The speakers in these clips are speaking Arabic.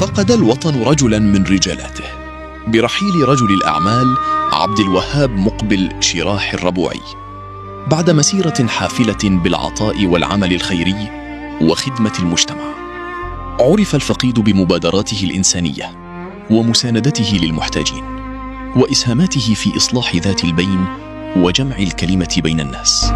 فقد الوطن رجلا من رجالاته برحيل رجل الأعمال عبد الوهاب مقبل شراح الربوعي بعد مسيرة حافلة بالعطاء والعمل الخيري وخدمة المجتمع. عرف الفقيد بمبادراته الإنسانية ومساندته للمحتاجين وإسهاماته في إصلاح ذات البين وجمع الكلمة بين الناس.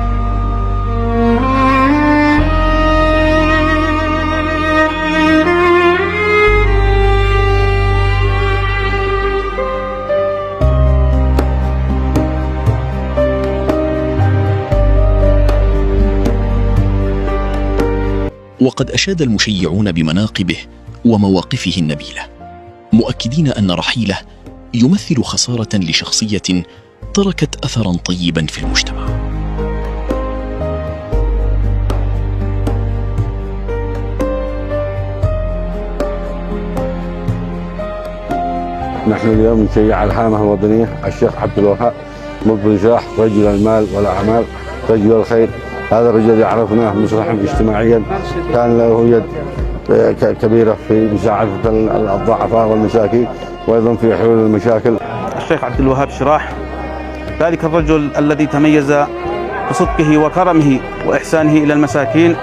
وقد أشاد المشيعون بمناقبه ومواقفه النبيلة، مؤكدين أن رحيله يمثل خسارة لشخصية تركت أثراً طيباً في المجتمع. نحن اليوم نشيع الهامة الوطنية الشيخ عبد الوهاب مقبل شراح، رجل المال والأعمال، رجل الخير. هذا الرجل يعرفناه مصلحا اجتماعيا، كان له يد كبيرة في مساعدة الضعفاء والمساكين وأيضا في حلول المشاكل. الشيخ عبد الوهاب شراح ذلك الرجل الذي تميز بصدقه وكرمه وإحسانه إلى المساكين.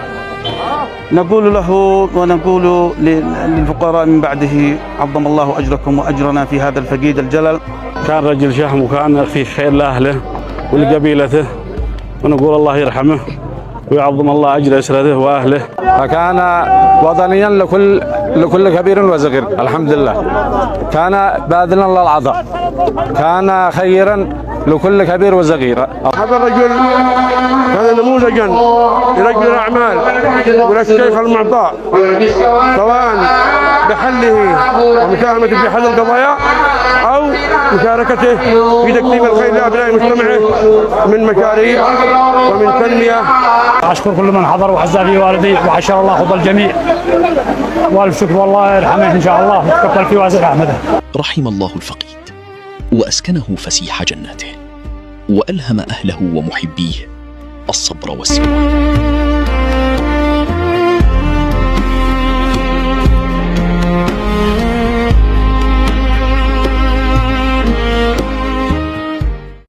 نقول له ونقول للفقراء من بعده: عظم الله أجركم وأجرنا في هذا الفقيد الجلل. كان رجل شهم وكان في خير لأهله ولقبيلته، ونقول الله يرحمه ويعظم الله أجر أسرته وأهله. فكان وطنيا لكل كبير وصغير، الحمد لله. كان باذلا للعطاء، كان خيرا لكل كبير وصغير. هذا الرجل كان نموذجا لرجل الأعمال وللشيخ المعطاء، سواء بحله ومساهمته في حل القضايا أو مشاركته في تقديم الخير لأبناء مجتمعه من مشاريع ومن تنمية. أشكر كل من حضر وعزى في والدي وحشر الله خطى الجميع، والف شكر والله يرحمه إن شاء الله وتقبل في واسع رحمته. رحم الله الفقيد وأسكنه فسيح جناته، وألهم أهله ومحبيه الصبر والسلوان.